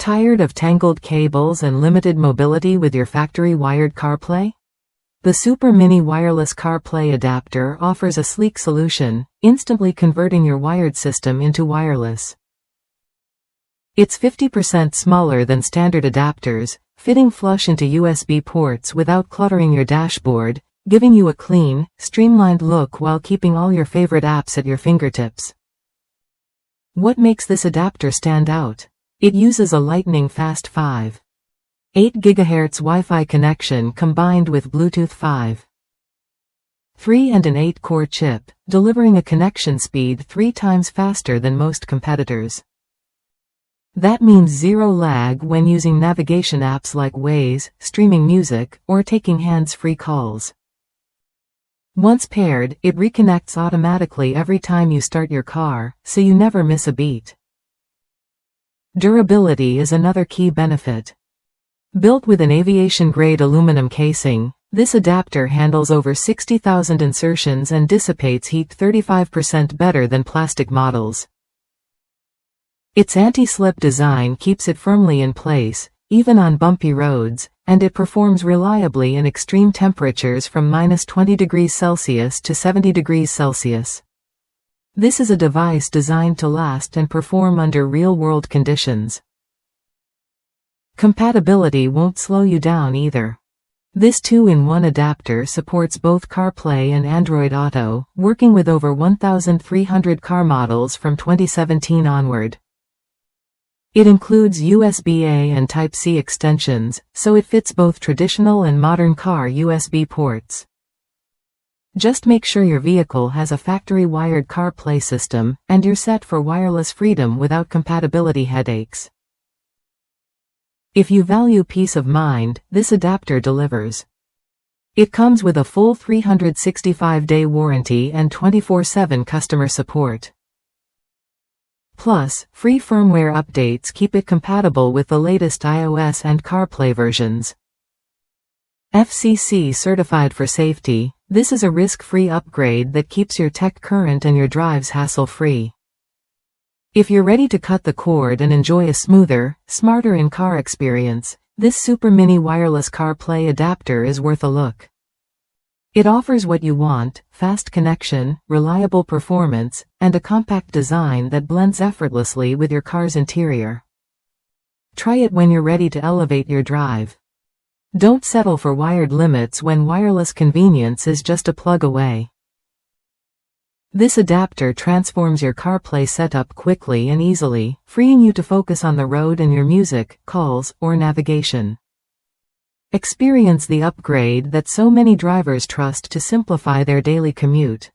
Tired of tangled cables and limited mobility with your factory-wired CarPlay? The Super Mini Wireless CarPlay adapter offers a sleek solution, instantly converting your wired system into wireless. It's 50% smaller than standard adapters, fitting flush into USB ports without cluttering your dashboard, giving you a clean, streamlined look while keeping all your favorite apps at your fingertips. What makes this adapter stand out? It uses a lightning-fast 5.8 GHz Wi-Fi connection combined with Bluetooth 5.3 and an 8-core chip, delivering a connection speed 3 times faster than most competitors. That means zero lag when using navigation apps like Waze, streaming music, or taking hands-free calls. Once paired, it reconnects automatically every time you start your car, so you never miss a beat. Durability is another key benefit. Built with an aviation-grade aluminum casing, this adapter handles over 60,000 insertions and dissipates heat 35% better than plastic models. Its anti-slip design keeps it firmly in place, even on bumpy roads, and it performs reliably in extreme temperatures from -20°C to 70°C. This is a device designed to last and perform under real-world conditions. Compatibility won't slow you down either. This 2-in-1 adapter supports both CarPlay and Android Auto, working with over 1,300 car models from 2017 onward. It includes USB-A and Type-C extensions, so it fits both traditional and modern car USB ports. Just make sure your vehicle has a factory-wired CarPlay system, and you're set for wireless freedom without compatibility headaches. If you value peace of mind, this adapter delivers. It comes with a full 365-day warranty and 24/7 customer support. Plus, free firmware updates keep it compatible with the latest iOS and CarPlay versions. FCC certified for safety, this is a risk-free upgrade that keeps your tech current and your drives hassle-free. If you're ready to cut the cord and enjoy a smoother, smarter in-car experience, this Super Mini Wireless CarPlay adapter is worth a look. It offers what you want: fast connection, reliable performance, and a compact design that blends effortlessly with your car's interior. Try it when you're ready to elevate your drive. Don't settle for wired limits when wireless convenience is just a plug away. This adapter transforms your CarPlay setup quickly and easily, freeing you to focus on the road and your music, calls, or navigation. Experience the upgrade that so many drivers trust to simplify their daily commute.